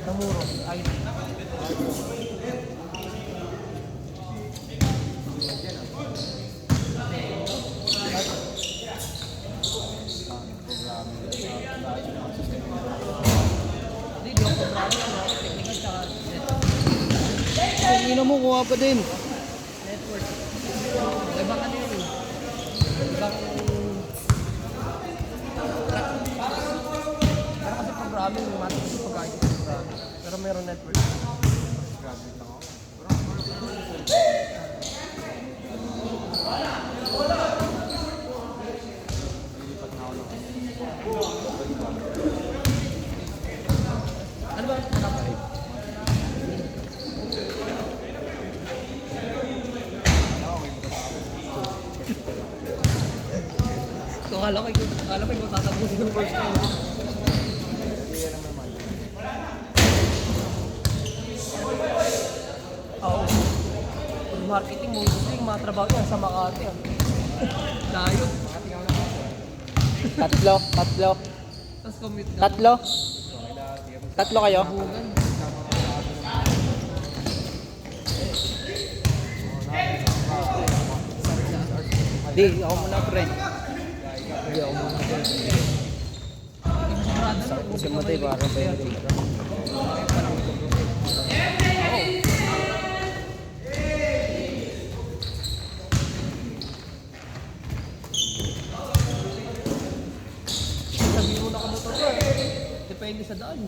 Namuro. Ay. Hindi na mo kuha pa din. Network. Ibang ano yun eh. Ibang... Meron kasi programming, matik sa pag-ayos ng programming. Pero meron network. Graduate lang ako. Lilipat na ako lang. Ano ba? Ano ba? So, akala ko ikaw tatapusin yung first time. Kaya lang naman. Oo. Marketing mo, gusto yung mga trabaho yan sa Makati. Layo. Tatlo. Tapos commute ka. Tatlo kayo? Bugan. Di, ako muna pre. Di, ako muna pre. Kasi matay parang pwede. Sabi mo nakamotor ka. Depende sa daan.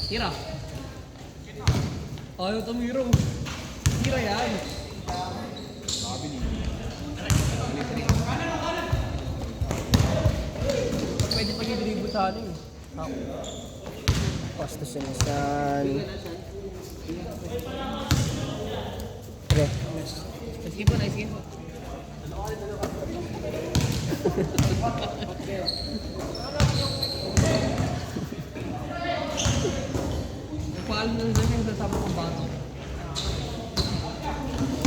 Tira. Ayaw tumiro. Tira yan. Pwede pa i-dribble sa ano eh. Basta sinisan. Pre. Skip po na, skip po. Nagpaalam na sa yung kasama kong bata.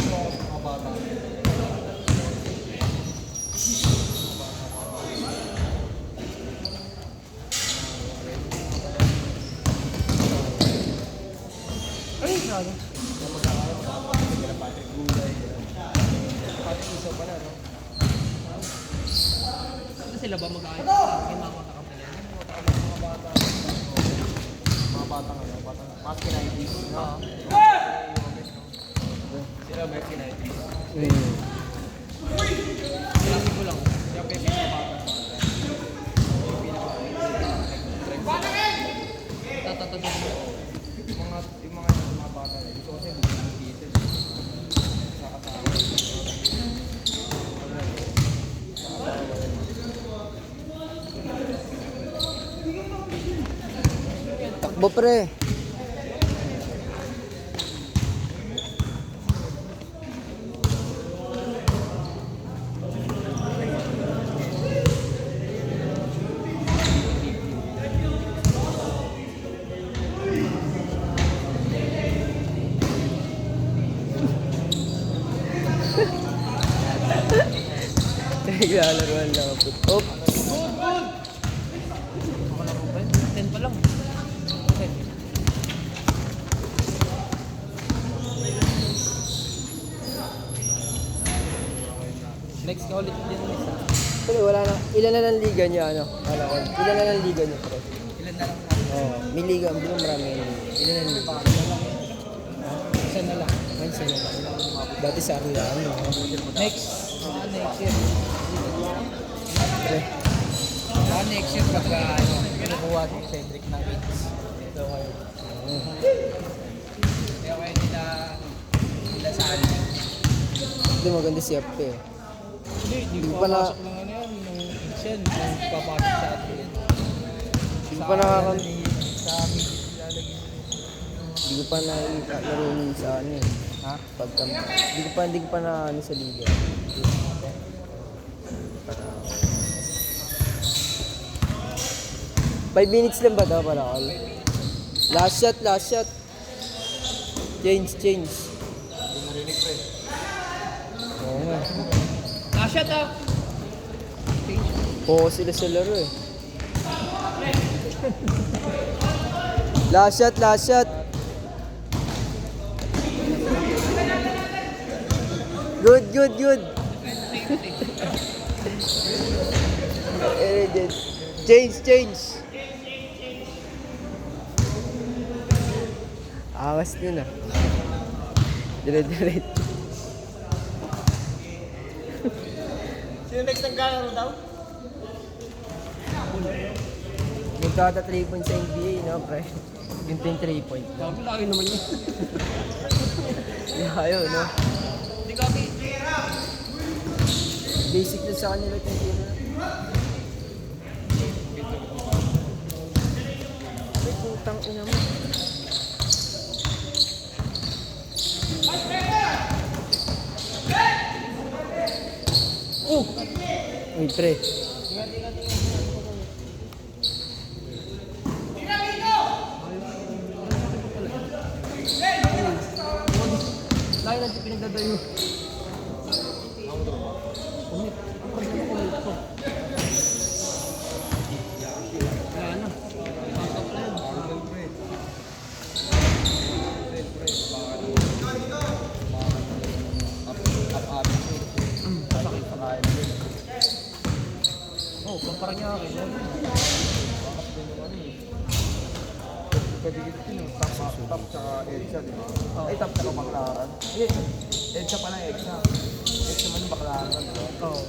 Mga bata. Ay, grabe. Patrick Gulay. Patrick Isaw pa na, no? Saan sila ba mag-aayos? Yung mga katakam na yan. Mga bata. Mga bata ngayon. Mas kinaitis. Oo. Sila may kinaitis. Klase ko lang. Kaya pepe sa bata. Tatatagin mo. Yung mga bata na. Gusto kasi hindi diesel. Sa kasama. Takbo pre. Naglalaroan lang ako. Oops. Ako lang po ba? 10 pa lang. Okay. Next ka ulit din isa. Pero wala na. Ilan na ng liga niya ano? Ilan na ng liga niya pre? Ilan na lang? Oo. May liga. Hindi mo marami. Ilan na ng liga? Isa na lang. Ay, sino ba? Dati sa Arellano. Next. Next year. Pre. Next year pagka kinukuha si Cedric ng hits. Ito kayo. Kaya kayo nila saan. Hindi maganda si Ape. Hindi Hindi ko pa na- papasok ng ano yan. Nung Excel. Nung papasok sa atin yan. Hindi pa nakaka- Sa amin ilalagay. Hindi ko pa naroon sa ano eh. Ha? Pagka, hindi ko pa na ano sa liga. Para 5 minutes lang ba daw para all? Last shot, last shot. Change, change. Hindi narinig pre. Oo nga. Nashot ah. Focus sila sa laro eh. Last shot, last shot. Good, good, good. Change, change. Awas din ah. Dire-dire. Sino next ang galaro daw? Nagkata 3 points sa NBA, no, pre? Yung 3 point. Sabi laki naman yun. Ayaw, no? Hindi kami. Basic na sa kanila yung tira. May putang ina mo. Uy, pre. Lain nanti pinagdadayo. Kumit. Ako rin ako kumit ko. Wala na. Pasok na yun. Arnold pre. Pre, up. Pasakit pa kaya. Oh, parang niya akin. Kadikit yun. Top tsaka EDSA, di ba? Oh. Ay, top tsaka baklaran. Hindi. EDSA pa lang EDSA. EDSA man yung baklaran, di ba? Oo.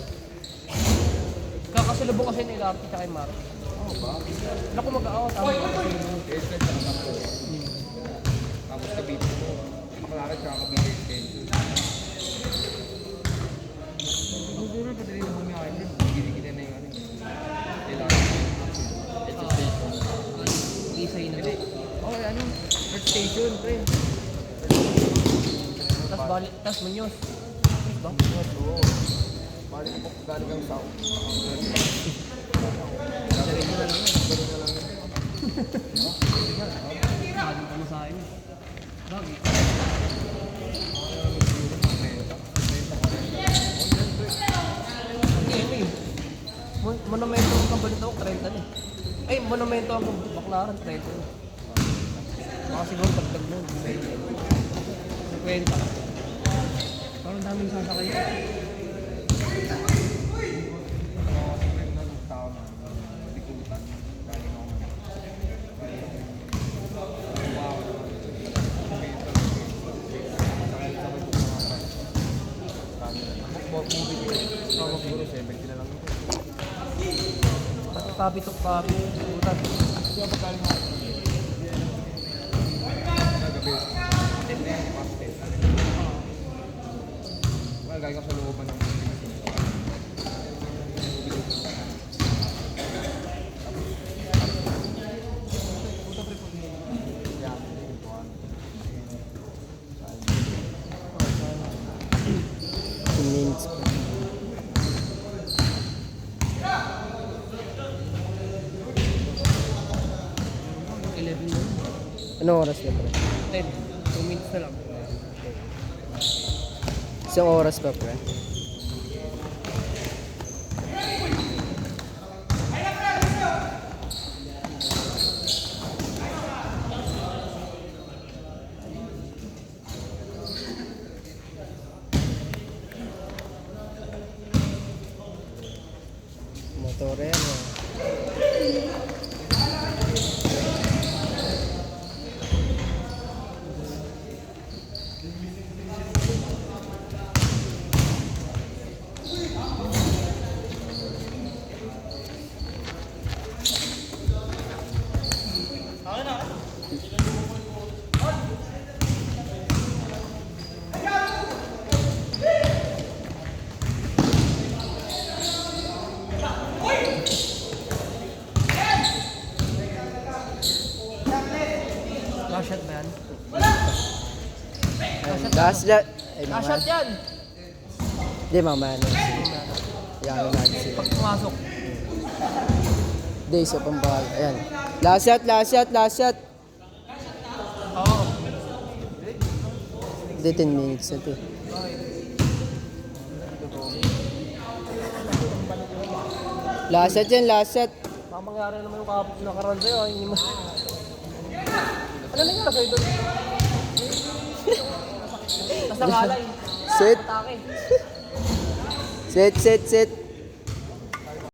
Kakasalubong kasi ni LRT tsaka kay Mark. Oo ba? Naku mag-aawat. EDSA tsaka top. Tapos Cavite mo. Baklaran tsaka Cavite extension. Siguro padali na bumiyakin din. Gili-gili na yung ano. Kailangan. EDSA station. Isa yun na ba? Okay, ano? First station, pre. Tapos balik, tapos Muñoz. Ba? Oo. Balik ko galing ang South. Diretso na lang yun. Balik ano sa akin. Bagi. Hindi eh. Monumento ang kabalit ako, 30 na eh. Ay, monumento ang baklaran, 30 na. Baka siguro pagdag mo, 50. Parang daming sasakay. Papi to papi. Utan. Galing ka sa looban ng Minutes. 11 na. Anong oras na, pre? 10. 2 minutes na lang. Isang oras pa, pre. Motorero. Last shot ba yan? Last la... Ay, Last shot yan! Hindi, mamaya na. Yan na natin sila. Pag pumasok. Hindi, isa pang bahal. Ayan. Last shot, last shot, last shot. Oo. Hindi, 10 minutes na to. Last shot yan, last shot. Baka mangyari naman yung kapag nakaroon sa'yo. Ay, hindi mo. Ano nangyari sa'yo doon? Tapos nakalay. Set, Atake. set, set, set.